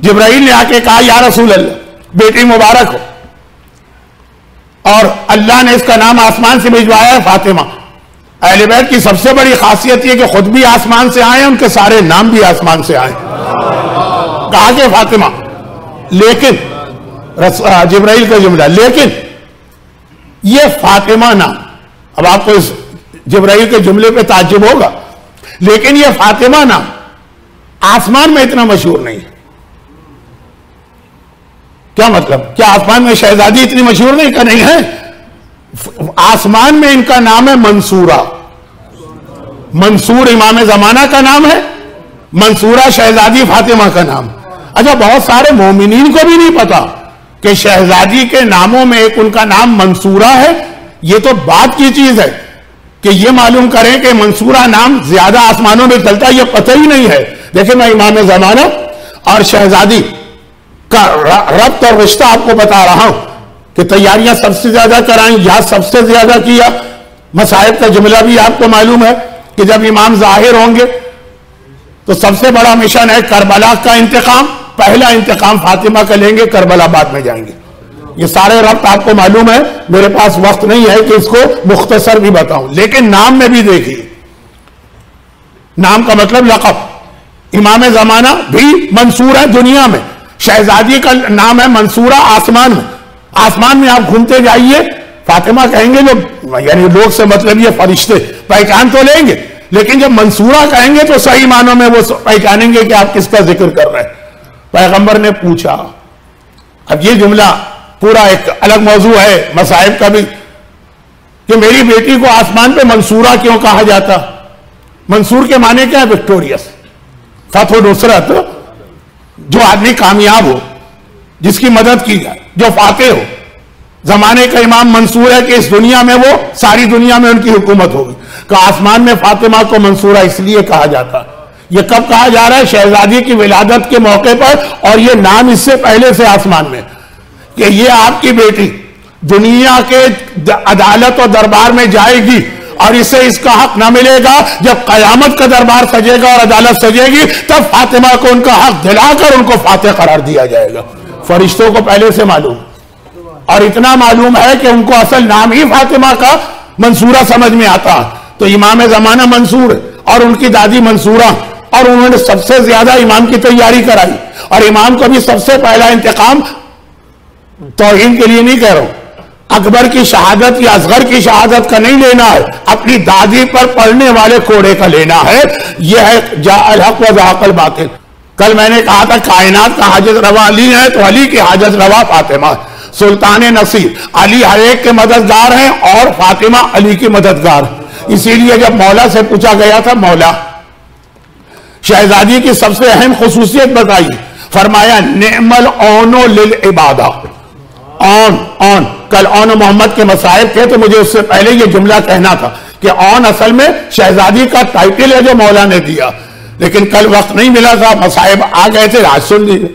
جبرائیل نے آ کے کہا یا رسول اللہ بیٹی مبارک ہو، اور اللہ نے اس کا نام آسمان سے بھجوایا ہے فاطمہ۔ اہل بیت کی سب سے بڑی خاصیت یہ کہ خود بھی آسمان سے آئے، ان کے سارے نام بھی آسمان سے آئے، کہا کہ فاطمہ۔ لیکن جبرائیل کا جملہ، لیکن یہ فاطمہ نام، اب آپ کو اس جبرائیل کے جملے پہ تعجب ہوگا، لیکن یہ فاطمہ نام آسمان میں اتنا مشہور نہیں ہے۔ کیا مطلب؟ کیا آسمان میں شہزادی اتنی مشہور نہیں؟ کہ نہیں ہے، آسمان میں ان کا نام ہے منصورہ۔ منصور امام زمانہ کا نام ہے، منصورہ شہزادی فاطمہ کا نام۔ اچھا، بہت سارے مومنین کو بھی نہیں پتا کہ شہزادی کے ناموں میں ایک ان کا نام منصورہ ہے۔ یہ تو بات کی چیز ہے کہ یہ معلوم کریں کہ منصورہ نام زیادہ آسمانوں میں چلتا ہے، یہ پتہ ہی نہیں ہے۔ دیکھیں، میں امام زمانہ اور شہزادی کا ربط اور رشتہ آپ کو بتا رہا ہوں کہ تیاریاں سب سے زیادہ کرائیں، یہاں سب سے زیادہ کیا۔ مصائب کا جملہ بھی آپ کو معلوم ہے کہ جب امام ظاہر ہوں گے تو سب سے بڑا مشن ہے کربلا کا انتقام۔ پہلا انتقام فاطمہ کا لیں گے، کربلا بعد میں جائیں گے۔ یہ سارے ربط آپ کو معلوم ہے، میرے پاس وقت نہیں ہے کہ اس کو مختصر بھی بتاؤں، لیکن نام میں بھی دیکھیے، نام کا مطلب لقب۔ امام زمانہ بھی منصور ہے دنیا میں، شہزادی کا نام ہے منصورہ آسمان میں۔ آسمان میں آپ گھومتے جائیے، فاطمہ کہیں گے جو یعنی لوگ سے مطلب یہ فرشتے پہچان تو لیں گے، لیکن جب منصورہ کہیں گے تو صحیح معنوں میں وہ پہچانیں گے کہ آپ کس کا ذکر کر رہے ہیں۔ پیغمبر نے پوچھا، اب یہ جملہ پورا ایک الگ موضوع ہے مصائب کا بھی، کہ میری بیٹی کو آسمان پہ منصورہ کیوں کہا جاتا؟ منصور کے معنی کیا ہے؟ وکٹوریس، فتح و نصرت، جو آدمی کامیاب ہو، جس کی مدد کی جائے، جو فاتح ہو۔ زمانے کا امام منصور ہے کہ اس دنیا میں وہ ساری دنیا میں ان کی حکومت ہوگی، کہ آسمان میں فاطمہ کو منصورہ اس لیے کہا جاتا ہے۔ یہ کب کہا جا رہا ہے؟ شہزادی کی ولادت کے موقع پر، اور یہ نام اس سے پہلے سے آسمان میں، کہ یہ آپ کی بیٹی دنیا کے عدالت و دربار میں جائے گی اور اسے اس کا حق نہ ملے گا۔ جب قیامت کا دربار سجے گا اور عدالت سجے گی، تب فاطمہ کو ان کا حق دلا کر ان کو فاتح قرار دیا جائے گا۔ فرشتوں کو پہلے سے معلوم، اور اتنا معلوم ہے کہ ان کو اصل نام ہی فاطمہ کا منصورہ سمجھ میں آتا ہے۔ تو امام زمانہ منصور اور ان کی دادی منصورہ، اور انہوں نے سب سے زیادہ امام کی تیاری کرائی، اور امام کو بھی سب سے پہلا انتقام توہین کے لیے نہیں کہہ رہا ہوں، اکبر کی شہادت یا اصغر کی شہادت کا نہیں لینا ہے، اپنی دادی پر پڑھنے والے کوڑے کا لینا ہے۔ یہ ہے جاء الحق و زهق الباطل۔ کل میں نے کہا تھا کائنات کا حاجت روا علی ہے، تو علی کی حاجت روا فاطمہ۔ سلطان نصیر، علی ہر ایک کے مددگار ہیں اور فاطمہ علی کی مددگار۔ اسی لیے جب مولا سے پوچھا گیا تھا، مولا شہزادی کی سب سے اہم خصوصیت بتائیے، فرمایا نعم العون للعبادہ۔ اون کل اون محمد کے مسائل تھے تو مجھے اس سے پہلے یہ جملہ کہنا تھا کہ اون اصل میں شہزادی کا ٹائٹل ہے جو مولا نے دیا، لیکن کل وقت نہیں ملا تھا، مسائب آ گئے تھے، آج سن لیجیے۔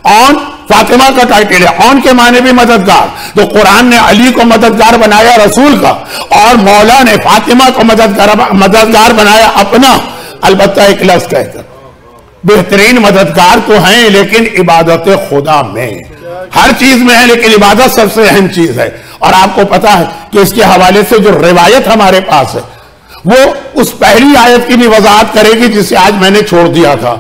اون فاطمہ کا ٹائٹل ہے۔ اون کے معنی بھی مددگار، تو قرآن نے علی کو مددگار بنایا رسول کا، اور مولا نے فاطمہ کو مددگار بنایا اپنا، البتہ ایک لفظ کہہ کر، بہترین مددگار تو ہیں لیکن عبادت خدا میں، ہر چیز میں ہے لیکن عبادت سب سے اہم چیز ہے۔ اور آپ کو پتا ہے کہ اس کے حوالے سے جو روایت ہمارے پاس ہے وہ اس پہلی آیت کی بھی وضاحت کرے گی جسے آج میں نے چھوڑ دیا تھا۔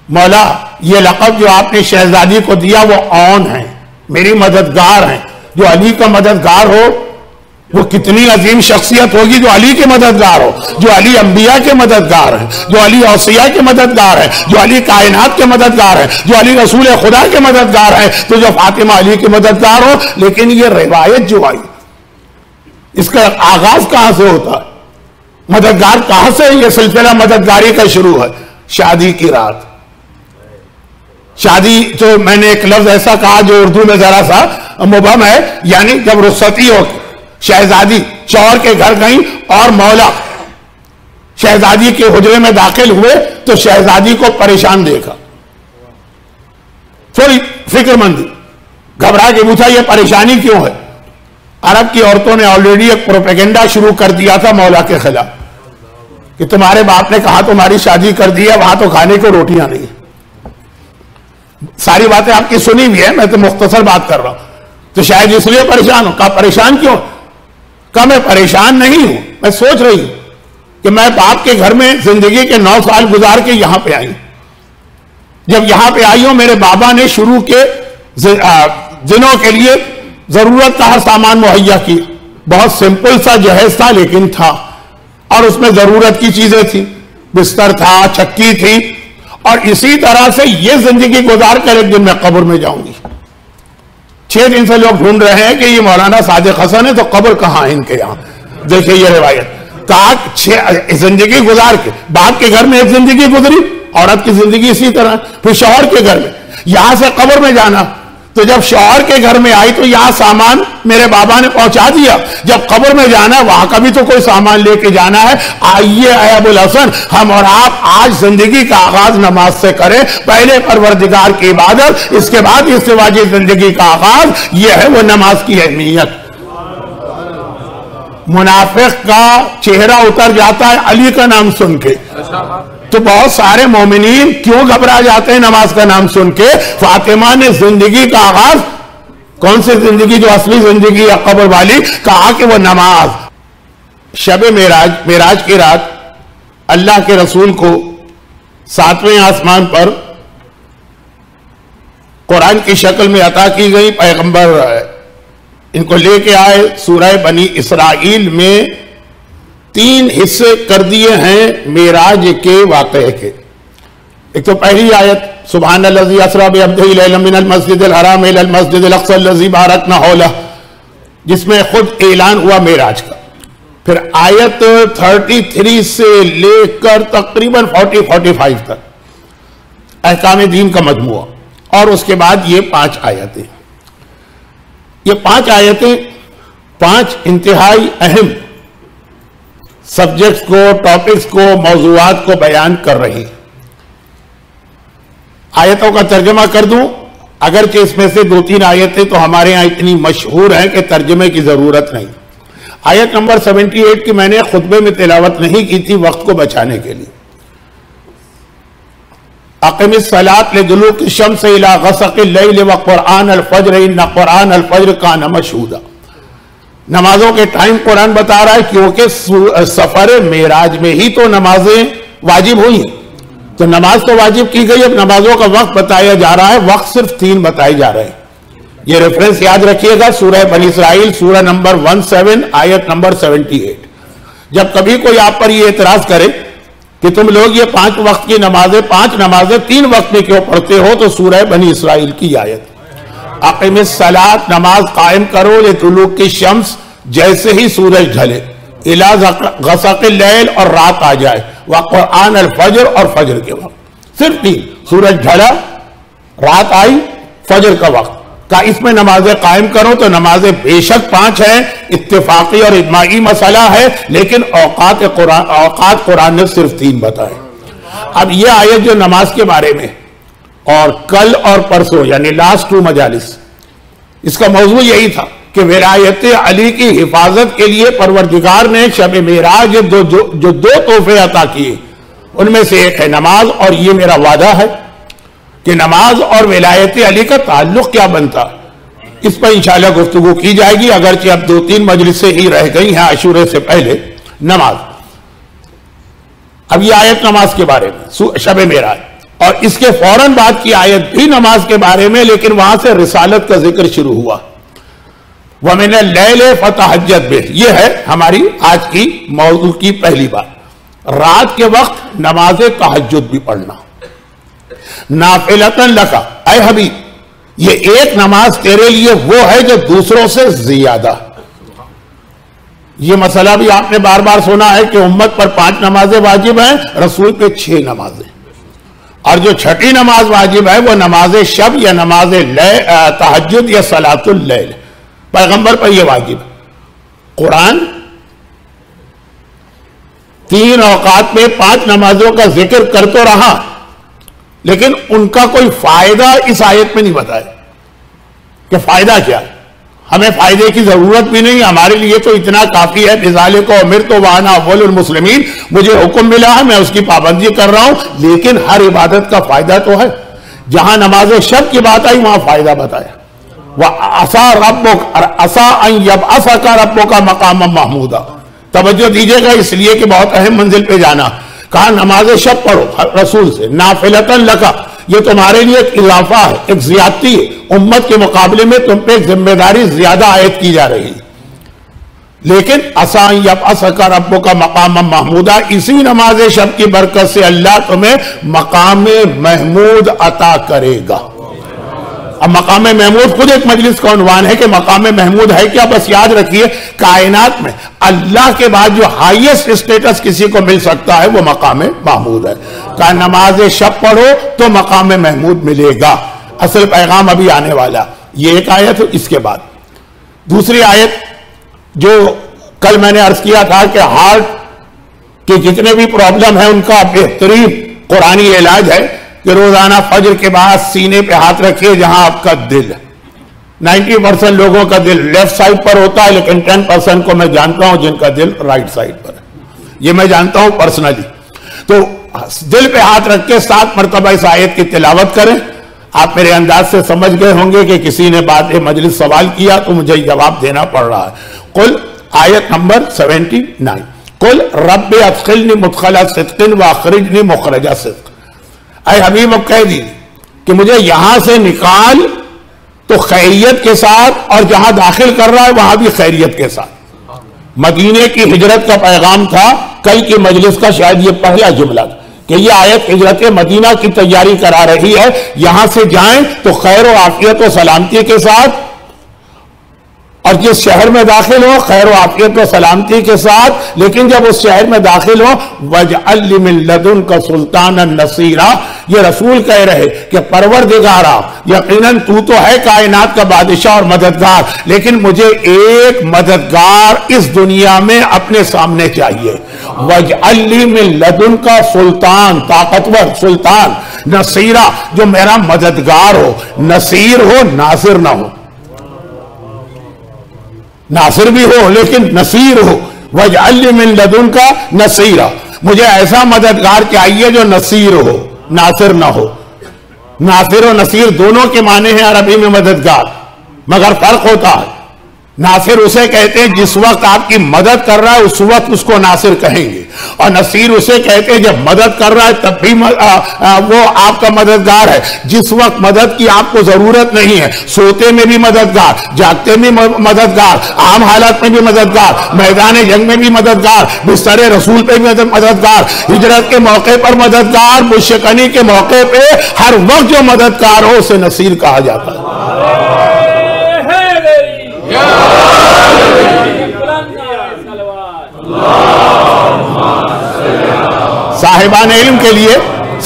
مولا یہ لقب جو آپ نے شہزادی کو دیا وہ اون ہے، میری مددگار ہیں۔ جو علی کا مددگار ہو وہ کتنی عظیم شخصیت ہوگی جو علی کے مددگار ہو، جو علی انبیاء کے مددگار ہیں، جو علی اوصیاء کے مددگار ہیں، جو علی کائنات کے مددگار ہیں، جو علی رسول خدا کے مددگار ہیں، تو جو فاطمہ علی کے مددگار ہو۔ لیکن یہ روایت جو آئی، اس کا آغاز کہاں سے ہوتا ہے؟ مددگار کہاں سے یہ سلسلہ مددگاری کا شروع ہے؟ شادی کی رات۔ شادی تو میں نے ایک لفظ ایسا کہا جو اردو میں ذرا سا مبہم ہے، یعنی جب رخصتی ہو شہزادی شوہر کے گھر گئیں اور مولا شہزادی کے حجرے میں داخل ہوئے تو شہزادی کو پریشان دیکھا، تھوڑی فکر مندی، گھبرا کے پوچھا یہ پریشانی کیوں ہے؟ عرب کی عورتوں نے آلریڈی ایک پروپیگنڈا شروع کر دیا تھا مولا کے خلاف کہ تمہارے باپ نے کہا تمہاری شادی کر دی ہے، وہاں تو کھانے کو روٹیاں نہیں۔ ساری باتیں آپ کی سنی ہوئی ہے، میں تو مختصر بات کر رہا ہوں. تو شاید اس لیے پریشان ہوں. کہا پریشان کیوں؟ کہا میں پریشان نہیں ہوں، میں سوچ رہی ہوں کہ میں باپ کے گھر میں زندگی کے 9 سال گزار کے یہاں پہ آئی. جب یہاں پہ آئی ہوں میرے بابا نے شروع کے دنوں کے لیے ضرورت کا ہر سامان مہیا کیا. بہت سمپل سا جہیز تھا لیکن تھا، اور اس میں ضرورت کی چیزیں تھی، بستر تھا، چکی تھی. اور اسی طرح سے یہ زندگی گزار کر ایک دن میں قبر میں جاؤں گی. 6 دن سے لوگ ڈھونڈ رہے ہیں کہ یہ مولانا صادق حسن ہے تو قبر کہاں ہے ان کے یہاں. دیکھیں یہ روایت زندگی گزار کے باپ کے گھر میں ایک زندگی گزری، عورت کی زندگی اسی طرح، پھر شوہر کے گھر میں، یہاں سے قبر میں جانا. تو جب شوہر کے گھر میں آئی تو یہاں سامان میرے بابا نے پہنچا دیا. جب قبر میں جانا وہاں کا بھی تو کوئی سامان لے کے جانا ہے. آئیے اے ابو الحسن ہم اور آپ آج زندگی کا آغاز نماز سے کریں. پہلے پروردگار کی عبادت، اس کے بعد ازدواجی زندگی کا آغاز. یہ ہے وہ نماز کی اہمیت. منافق کا چہرہ اتر جاتا ہے علی کا نام سن کے. تو بہت سارے مومنین کیوں گھبرا جاتے ہیں نماز کا نام سن کے؟ فاطمہ نے زندگی کا آغاز، کون سی زندگی؟ جو اصلی زندگی یا قبر والی، کہا کہ وہ نماز. شب معراج کی رات اللہ کے رسول کو 7ویں آسمان پر قرآن کی شکل میں عطا کی گئی. پیغمبر ان کو لے کے آئے. سورہ بنی اسرائیل میں 3 حصے کر دیے ہیں معراج کے واقعے کے. ایک تو پہلی آیت سبحان الذی اسری بعبدہ لیلا من المسجد الحرام الی المسجد الاقصی الذی بارکنا حولہ، جس میں خود اعلان ہوا معراج کا. پھر آیت 33 سے لے کر تقریباً 40-45 تک احکام دین کا مجموعہ، اور اس کے بعد یہ 5 آیتیں. یہ 5 آیتیں 5 انتہائی اہم سبجیکٹس کو، ٹاپکس کو، موضوعات کو بیان کر رہی ہیں. آیتوں کا ترجمہ کر دوں، اگرچہ اس میں سے 2-3 آیتیں تو ہمارے ہاں اتنی مشہور ہیں کہ ترجمے کی ضرورت نہیں. آیت نمبر 78 کی میں نے خطبے میں تلاوت نہیں کی تھی وقت کو بچانے کے لیے. اقم الصلاۃ لدلوک الشمس الی غسق اللیل وقرآن الفجر ان قرآن الفجر کان مشہودا. نمازوں کے ٹائم قرآن بتا رہا ہے کیونکہ سفر معراج میں ہی تو نمازیں واجب ہوئی ہیں. تو نماز تو واجب کی گئی، اب نمازوں کا وقت بتایا جا رہا ہے. وقت صرف 3 بتائے جا رہے ہیں. یہ ریفرنس یاد رکھیے گا، سورہ بنی اسرائیل سورہ نمبر 17 آیت نمبر 78. جب کبھی کوئی آپ پر یہ اعتراض کرے کہ تم لوگ یہ 5 وقت کی نمازیں 5 نمازیں 3 وقت میں کیوں پڑھتے ہو، تو سورہ بنی اسرائیل کی آیت اقیم الصلاۃ، نماز قائم کرو لطلوع الشمس، جیسے ہی سورج ڈھلے، الی غسق اللیل، اور رات آ جائے، وقرآن الفجر، اور فجر کے وقت. صرف 3، سورج ڈھلا، رات آئی، فجر کا وقت کا اس میں نمازیں قائم کرو. تو نمازیں بے شک 5 ہیں، اتفاقی اور اجماعی مسئلہ ہے، لیکن اوقات قرآن نے صرف 3 بتائے. اب یہ آیت جو نماز کے بارے میں، اور کل اور پرسوں یعنی لاسٹ 2 مجالس، اس کا موضوع یہی تھا کہ ولایت علی کی حفاظت کے لیے پروردگار نے شب معراج جو 2 تحفے عطا کیے، ان میں سے ایک ہے نماز. اور یہ میرا وعدہ ہے کہ نماز اور ولایت علی کا تعلق کیا بنتا، اس پر انشاءاللہ گفتگو کی جائے گی، اگرچہ اب 2-3 مجلسیں ہی رہ گئی ہیں عاشورے سے پہلے. نماز، اب یہ آیت نماز کے بارے میں، شب معراج، اور اس کے فوراً بعد کی آیت بھی نماز کے بارے میں، لیکن وہاں سے رسالت کا ذکر شروع ہوا. وَمِنَ اللَّيْلِ فَتَہَجَّدْ بِهِ، یہ ہے ہماری آج کی موضوع کی پہلی بات. رات کے وقت نماز تہجد بھی پڑھنا. نافلۃً لک، اے حبیب، یہ ایک نماز تیرے لیے وہ ہے جو دوسروں سے زیادہ. یہ مسئلہ بھی آپ نے بار بار سنا ہے کہ امت پر 5 نمازیں واجب ہیں، رسول پہ 6 نمازیں. اور جو 6ٹھی نماز واجب ہے وہ نماز شب یا نماز تہجد یا صلاۃ اللیل، پیغمبر پر یہ واجب. قرآن 3 اوقات میں 5 نمازوں کا ذکر کر تو رہا، لیکن ان کا کوئی فائدہ اس آیت میں نہیں بتایا کہ فائدہ کیا. ہمیں فائدے کی ضرورت بھی نہیں، ہمارے لیے تو اتنا کافی ہے. بذالک امرت وانا اول المسلمین، مجھے حکم ملا ہے، میں اس کی پابندی کر رہا ہوں. لیکن ہر عبادت کا فائدہ تو ہے. جہاں نماز شب کی بات آئی وہاں فائدہ بتایا. وَعَسَىٰ رَبُّكَ عَسَىٰ أَن يَبْعَثَكَ رَبُّكَ مَقَامًا مَحْمُودًا. توجہ دیجیے گا اس لیے کہ بہت اہم منزل پہ جانا. کہا نماز شب پڑھو رسول سے، نافلۃً لک، یہ تمہارے لیے ایک اضافہ ہے، ایک زیادتی ہے. امت کے مقابلے میں تم پہ ایک ذمہ داری زیادہ عائد کی جا رہی ہے. لیکن عَسَىٰ أَن يَبْعَثَكَ رَبُّكَ مَقَامًا مَحْمُودًا، اسی نماز شب کی برکت سے اللہ تمہیں مقام محمود عطا کرے گا. اب مقام محمود خود ایک مجلس کا عنوان ہے کہ مقام محمود ہے کیا. بس یاد رکھیے کائنات میں اللہ کے بعد جو ہائیسٹ اسٹیٹس کسی کو مل سکتا ہے وہ مقام محمود ہے. کہ نماز شب پڑھو تو مقام محمود ملے گا. اصل پیغام ابھی آنے والا. یہ ایک آیت. اس کے بعد دوسری آیت جو کل میں نے عرض کیا تھا کہ ہارٹ کے جتنے بھی پرابلم ہیں ان کا بہترین قرآنی علاج ہے کہ روزانہ فجر کے بعد سینے پہ ہاتھ رکھیے جہاں آپ کا دل. 90% لوگوں کا دل لیفٹ سائڈ پر ہوتا ہے، لیکن 10% کو میں جانتا ہوں جن کا دل رائٹ سائڈ پر ہے. یہ میں جانتا ہوں پرسنلی. تو دل پہ ہاتھ رکھ کے 7 مرتبہ اس آیت کی تلاوت کریں. آپ میرے انداز سے سمجھ گئے ہوں گے کہ کسی نے بعد مجلس سوال کیا تو مجھے جواب دینا پڑ رہا ہے. قل آیت نمبر 79. قل رب ادخلنی مدخل صدق واخرجنی مخرج صدق. اے حبیب اب کہہ دیجیے کہ مجھے یہاں سے نکال تو خیریت کے ساتھ، اور جہاں داخل کر رہا ہے وہاں بھی خیریت کے ساتھ. مدینے کی ہجرت کا پیغام تھا کل کی مجلس کا شاید یہ پہلا جملہ تھا کہ یہ آیت ہجرت مدینہ کی تیاری کرا رہی ہے. یہاں سے جائیں تو خیر و عافیت و سلامتی کے ساتھ، اور جس شہر میں داخل ہو خیر و عافیت و سلامتی کے ساتھ. لیکن جب اس شہر میں داخل ہو وَاجْعَلْ لِي مِن لَّدُنْكَ سُلْطَانًا نَصِيرًا، یہ رسول کہہ رہے کہ پروردگارا یقیناً تو تو ہے کائنات کا بادشاہ اور مددگار، لیکن مجھے ایک مددگار اس دنیا میں اپنے سامنے چاہیے. وَاجْعَلْ لِي مِن لَّدُنْكَ سُلطان، طاقتور سلطان، نصیرا جو میرا مددگار ہو، نصیر ہو ناصر نہ ہو. ناصر بھی ہو لیکن نصیر ہو. وَاجْعَلْ لِي مِن لَّدُنْكَ نَصِيرًا، مجھے ایسا مددگار چاہیے جو نصیر ہو ناصر نہ ہو. ناصر و نصیر دونوں کے معنی ہیں عربی میں مددگار، مگر فرق ہوتا ہے. ناصر اسے کہتے ہیں جس وقت آپ کی مدد کر رہا ہے اس وقت اس کو ناصر کہیں گے، اور نصیر اسے کہتے ہیں جب مدد کر رہا ہے تب بھی وہ آپ کا مددگار ہے. جس وقت مدد کی آپ کو ضرورت نہیں ہے، سوتے میں بھی مددگار، جاگتے میں مددگار، عام حالات میں بھی مددگار، میدان جنگ میں بھی مددگار، بستر رسول پہ بھی مددگار، ہجرت کے موقع پر مددگار، مشکنی کے موقع پہ ہر وقت جو مددگار ہو اسے نصیر کہا جاتا ہے. صاحبان علم کے لیے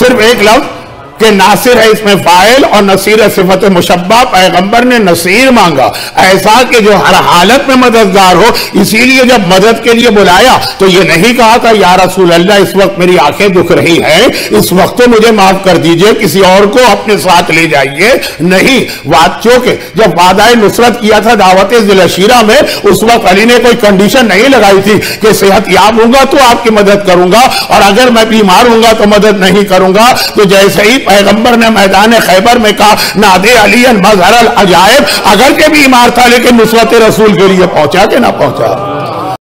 صرف ایک لفظ کہ ناصر ہے اس میں فاعل اور نصیر صفت مشبہ. پیغمبر نے نصیر مانگا ایسا کہ جو ہر حالت میں مددگار ہو. اسی لیے جب مدد کے لیے بلایا تو یہ نہیں کہا تھا یا رسول اللہ اس وقت میری آنکھیں دکھ رہی ہیں، اس وقت تو مجھے معاف کر دیجئے، کسی اور کو اپنے ساتھ لے جائیے. نہیں، چونکہ جب وعدہ نصرت کیا تھا دعوت ذی العشیرہ میں اس وقت علی نے کوئی کنڈیشن نہیں لگائی تھی کہ صحت یاب ہوں گا تو آپ کی مدد کروں گا اور اگر میں بیمار ہوں گا تو مدد نہیں کروں گا. تو جیسے ہی پیغمبر نے میدان خیبر میں کہا نادے علی مظہر العجائب، اگر کہ بیمار تھا لیکن نصرت رسول کے لیے پہنچا کہ نہ پہنچا.